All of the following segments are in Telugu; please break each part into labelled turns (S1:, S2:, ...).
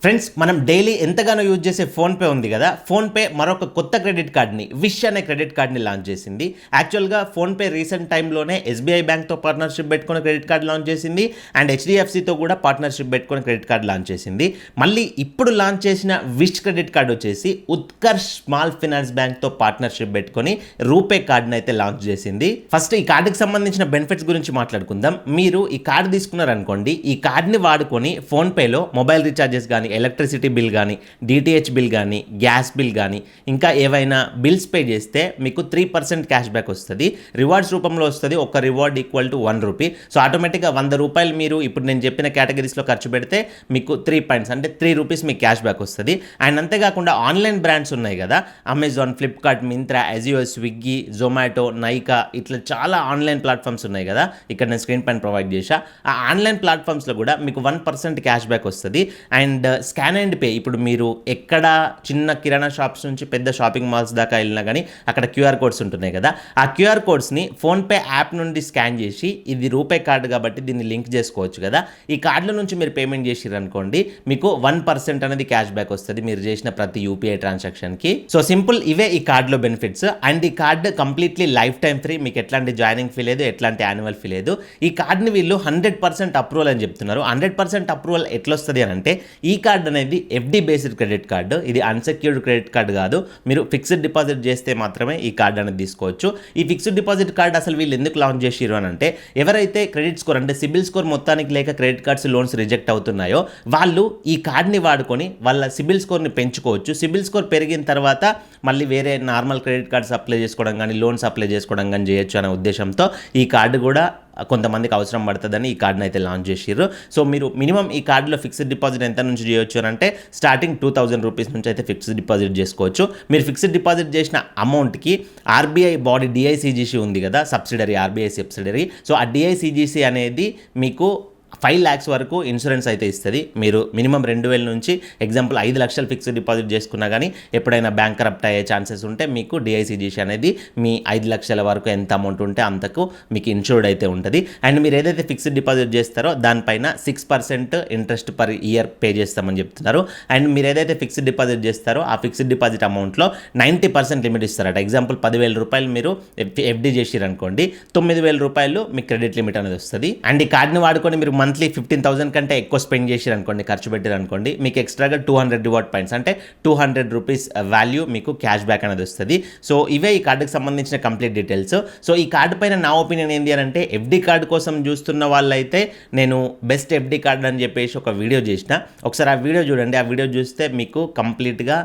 S1: ఫ్రెండ్స్, మనం డైలీ ఎంతగానో యూజ్ చేసే ఫోన్పే ఉంది కదా. ఫోన్పే మరొక కొత్త క్రెడిట్ కార్డ్ని, విష్ అనే క్రెడిట్ కార్డ్ని లాంచ్ చేసింది. యాక్చువల్గా ఫోన్పే రీసెంట్ టైంలోనే ఎస్బీఐ బ్యాంక్తో పార్ట్నర్షిప్ పెట్టుకుని క్రెడిట్ కార్డ్ లాంచ్ చేసింది. అండ్ హెచ్డిఎఫ్సితో కూడా పార్ట్నర్షిప్ పెట్టుకుని క్రెడిట్ కార్డ్ లాంచ్ చేసింది. మళ్ళీ ఇప్పుడు లాంచ్ చేసిన విష్ క్రెడిట్ కార్డ్ వచ్చేసి ఉత్కర్ష్ స్మాల్ ఫైనాన్స్ బ్యాంక్తో పార్ట్నర్షిప్ పెట్టుకొని రూపే కార్డ్ని అయితే లాంచ్ చేసింది. ఫస్ట్ ఈ కార్డుకి సంబంధించిన బెనిఫిట్స్ గురించి మాట్లాడుకుందాం. మీరు ఈ కార్డు తీసుకున్నారనుకోండి, ఈ కార్డ్ని వాడుకొని ఫోన్పేలో మొబైల్ రీఛార్జెస్ కానీ, ఎలక్ట్రిసిటీ బిల్ కానీ, డిటిహెచ్ బిల్ కానీ, గ్యాస్ బిల్ కానీ, ఇంకా ఏవైనా బిల్స్ పే చేస్తే మీకు 3% క్యాష్ బ్యాక్ వస్తుంది. రివార్డ్స్ రూపంలో వస్తుంది. ఒక reward equal to 1 rupee. So ఆటోమేటిక్గా 100 రూపాయలు మీరు ఇప్పుడు నేను చెప్పిన కేటగిరీస్లో ఖర్చు పెడితే మీకు 3 పాయింట్స్ అంటే 3 రూపీస్ మీకు క్యాష్ బ్యాక్ వస్తుంది. అండ్ అంతేకాకుండా ఆన్లైన్ బ్రాండ్స్ ఉన్నాయి కదా, Amazon, Flipkart, Myntra, Ajio, Swiggy, Zomato, Nykaa, ఇట్లా చాలా ఆన్లైన్ ప్లాట్ఫామ్స్ ఉన్నాయి కదా, ఇక్కడ నేను స్క్రీన్ పైన ప్రొవైడ్ చేశా. ఆ ఆన్లైన్ ప్లాట్ఫామ్స్లో కూడా మీకు 1% క్యాష్ బ్యాక్ వస్తుంది. అండ్ స్కాన్ అండ్ పే, ఇప్పుడు మీరు ఎక్కడ చిన్న కిరాణా షాప్స్ నుంచి పెద్ద షాపింగ్ మాల్స్ దాకా వెళ్ళినా కానీ అక్కడ క్యూఆర్ కోడ్స్ ఉంటున్నాయి కదా, ఆ క్యూఆర్ కోడ్స్ని ఫోన్పే యాప్ నుండి స్కాన్ చేసి, ఇది రూపే కార్డు కాబట్టి దీన్ని లింక్ చేసుకోవచ్చు కదా, ఈ కార్డుల నుంచి మీరు పేమెంట్ చేసిర్రు అనుకోండి, మీకు 1% అనేది క్యాష్ బ్యాక్ వస్తుంది మీరు చేసిన ప్రతి యూపీఐ ట్రాన్సాక్షన్కి. సో సింపుల్, ఇవే ఈ కార్డులో బెనిఫిట్స్. అండ్ ఈ card completely life time free, మీకు ఎట్లాంటి జాయినింగ్ ఫీ లేదు, ఎట్లాంటి యాన్యువల్ ఫీ లేదు. ఈ కార్డుని వీళ్ళు 100% అప్రూవల్ అని చెప్తున్నారు. 100% అప్రూవల్ ఎట్లా వస్తుంది అని అంటే, ఈ కార్డు అనేది ఎఫ్డి బేస్డ్ క్రెడిట్ కార్డు. ఇది అన్సెక్యూర్డ్ క్రెడిట్ కార్డు కాదు. మీరు ఫిక్స్డ్ డిపాజిట్ చేస్తే మాత్రమే ఈ కార్డు అనేది తీసుకోవచ్చు. ఈ ఫిక్స్డ్ డిపాజిట్ కార్డు అసలు వీళ్ళు ఎందుకు లాంచ్ చేసిరు అని అంటే, ఎవరైతే క్రెడిట్ స్కోర్ అంటే సిబిల్ స్కోర్ మొత్తానికి లేక క్రెడిట్ కార్డ్స్, లోన్స్ రిజెక్ట్ అవుతున్నాయో వాళ్ళు ఈ కార్డ్ని వాడుకొని వాళ్ళ సిబిల్ స్కోర్ని పెంచుకోవచ్చు. సిబిల్ స్కోర్ పెరిగిన తర్వాత మళ్ళీ వేరే నార్మల్ క్రెడిట్ కార్డ్స్ అప్లై చేసుకోవడం కానీ, లోన్స్ అప్లై చేసుకోవడం కానీ చేయొచ్చు అనే ఉద్దేశంతో ఈ కార్డు కూడా కొంతమందికి అవసరం పడుతుందని ఈ కార్డుని అయితే లాంచ్ చేసిర్రు. సో మీరు మినిమం ఈ కార్డులో ఫిక్స్డ్ డిపాజిట్ ఎంత నుంచి చేయొచ్చు అని అంటే, స్టార్టింగ్ 2000 రూపీస్ నుంచి అయితే ఫిక్స్డ్ డిపాజిట్ చేసుకోవచ్చు. మీరు ఫిక్స్డ్ డిపాజిట్ చేసిన అమౌంట్కి ఆర్బీఐ బాడీ డిఐసిజిసి ఉంది కదా, సబ్సిడరీ, ఆర్బీఐ సబ్సిడరీ. సో ఆ డిఐసిజిసి అనేది మీకు 5 lakhs వరకు ఇన్సూరెన్స్ అయితే ఇస్తుంది. మీరు మినిమం 2000 నుంచి ఎగ్జాంపుల్ 5 లక్షలు ఫిక్స్డ్ డిపాజిట్ చేసుకున్నా కానీ ఎప్పుడైనా బ్యాంక్ కరప్ట్ అయ్యే ఛాన్సెస్ ఉంటే మీకు డిఐసిజిసి అనేది మీ 5 లక్షల వరకు ఎంత అమౌంట్ ఉంటే అంతకు మీకు ఇన్సూర్డ్ అయితే ఉంటుంది. అండ్ మీరు ఏదైతే ఫిక్స్డ్ డిపాజిట్ చేస్తారో దానిపైన 6% ఇంట్రెస్ట్ పర్ ఇయర్ పే చేస్తామని చెప్తున్నారు. అండ్ మీరు ఏదైతే ఫిక్స్డ్ డిపాజిట్ చేస్తారో ఆ ఫిక్స్డ్ డిపాజిట్ అమౌంట్లో 90% లిమిట్ ఇస్తారట. ఎగ్జాంపుల్ 10,000 రూపాయలు మీరు ఎఫ్డి చేసిరనుకోండి, 9,000 రూపాయలు మీకు క్రెడిట్ లిమిట్ అనేది వస్తుంది. అండ్ ఈ కార్డుని వాడుకొని మీరు మంత్లీ 15,000 కంటే ఎక్కువ స్పెండ్ చేసిరు అనుకోండి, ఖర్చు పెట్టారు అనుకోండి, మీకు ఎక్స్ట్రాగా 200 రివార్డ్ పాయింట్స్ అంటే 200 రూపీస్ వాల్యూ మీకు క్యాష్ బ్యాక్ అనేది వస్తుంది. సో ఇవే ఈ కార్డుకి సంబంధించిన కంప్లీట్ డీటెయిల్స్. సో ఈ కార్డు పైన నా ఒపీనియన్ ఏంటి అని అంటే, ఎఫ్డి కార్డు కోసం చూస్తున్న వాళ్ళైతే నేను బెస్ట్ ఎఫ్డి కార్డు అని చెప్పేసి ఒక వీడియో చేసిన, ఒకసారి ఆ వీడియో చూడండి. ఆ వీడియో చూస్తే మీకు కంప్లీట్గా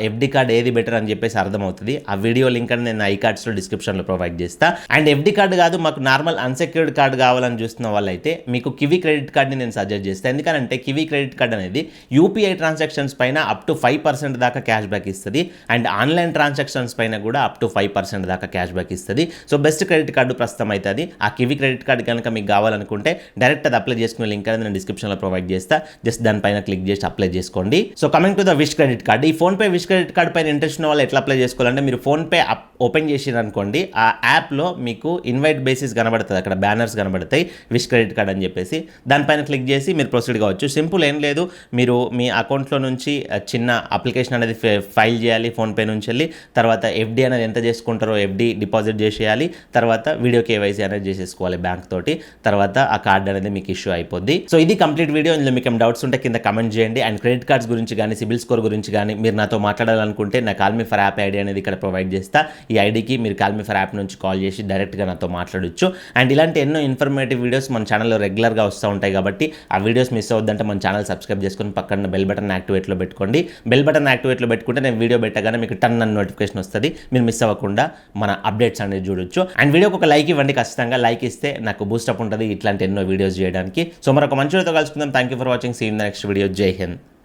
S1: ఎఫ్డి కార్డు ఏది బెటర్ అని చెప్పేసి అర్థమవుతుంది. ఆ వీడియో లింక్ అని నేను ఐ కార్డ్స్లో డిస్క్రిప్షన్లో ప్రొవైడ్ చేస్తా. అండ్ ఎఫ్డి కార్డు కాదు, మాకు నార్మల్ అన్సెక్యూర్డ్ కార్డు కావాలని చూస్తున్న వాళ్ళైతే మీకు కివీ క్రెడిట్ కార్డ్ని నేను సజెస్ట్ చేస్తాను. ఎందుకంటే కివీ క్రెడిట్ కార్డ్ అనేది యూపీఐ ట్రాన్సాక్షన్స్ పైన అప్ టు 5% దాకా క్యాష్ బ్యాక్ ఇస్తుంది. అండ్ ఆన్లైన్ ట్రాన్సాక్షన్స్ పైన కూడా అప్ టు 5% దాకా క్యాష్ బ్యాక్ ఇస్తుంది. సో బెస్ట్ క్రెడిట్ కార్డు ప్రస్తుతం అయితే అది. ఆ కివీ క్రెడిట్ కార్డు కనుక మీకు కావాలనుకుంటే డైరెక్ట్ అది అప్లై చేసుకునే లింక్ అనేది నేను డిస్క్రిప్షన్లో ప్రొవైడ్ చేస్తా. జస్ట్ దానిపైన క్లిక్ చేసి అప్లై చేసుకోండి. So coming to the wish credit card, ఈ ఫోన్పే విష్ క్రెడిట్ కార్డ్ పైన ఇంట్రెస్ట్ ఉన్న వాళ్ళు ఎట్లా అప్లై చేసుకోవాలంటే, మీరు ఫోన్పే ఓపెన్ చేసిరు అనుకోండి, ఆ యాప్లో మీకు ఇన్వైట్ బేసిస్ కనబడుతుంది, అక్కడ బ్యానర్స్ కనబడతాయి విష్ క్రెడిట్ కార్డ్ అని చెప్పేసి. దానిపైన క్లిక్ చేసి మీరు ప్రొసీడ్ కావచ్చు. సింపుల్, ఏం లేదు, మీరు మీ అకౌంట్లో నుంచి చిన్న అప్లికేషన్ అనేది ఫైల్ చేయాలి ఫోన్పే నుంచి వెళ్ళి. తర్వాత ఎఫ్డి అనేది ఎంత చేసుకుంటారో ఎఫ్డి డిపాజిట్ చేసేయాలి. తర్వాత వీడియో కేవైసీ అనేది చేసేసుకోవాలి బ్యాంక్ తోటి. తర్వాత ఆ కార్డ్ అనేది మీకు ఇష్యూ అయిపోద్ది. సో ఇది కంప్లీట్ వీడియో. ఇందులో మీకు ఏం డౌట్స్ ఉంటే కింద కమెంట్ చేయండి. అండ్ క్రెడిట్ కార్డ్స్ గురించి కానీ, సిబిల్ స్కోర్ గురించి కానీ మీరు నాతో మాట్లాడాలనుకుంటే నా కాల్మీ ఫర్ యాప్ ఐడి అనేది ఇక్కడ ప్రొవైడ్ చేస్తా. ఈ ఐడికి మీరు కాల్మీ ఫర్ యాప్ నుంచి కాల్ చేసి డైరెక్ట్గా నాతో మాట్లాడొచ్చు. అండ్ ఇలాంటి ఎన్నో ఇన్ఫర్మేటివ్ వీడియోస్ మన ఛానల్లో రెగ్యులర్గా వస్తూ ఉంటాయి కాబట్టి ఆ వీడియోస్ మిస్ అవుద్దంటే మన ఛానల్ సబ్స్క్రైబ్ చేసుకొని పక్కన బెల్ బటన్ యాక్టివేట్లో పెట్టుకోండి. బెల్ బటన్ యాక్టివేట్లో పెట్టుకుంటే నేను వీడియో పెట్టగానే మీకు టన్ అన్న నోటిఫికేషన్ వస్తుంది. మీరు మిస్ అవ్వకుండా మన అప్డేట్స్ అనేది చూడొచ్చు. అండ్ వీడియోకి ఒక లైక్ ఇవ్వండి, ఖచ్చితంగా లైక్ ఇస్తే నాకు బూస్టప్ ఉంటుంది ఇట్లాంటి ఎన్నో వీడియోస్ చేయడానికి. సో మరొక మంచి వీడియోతో కలుసుకుందాం. Thank you for watching. See in the next video. జై హింద్.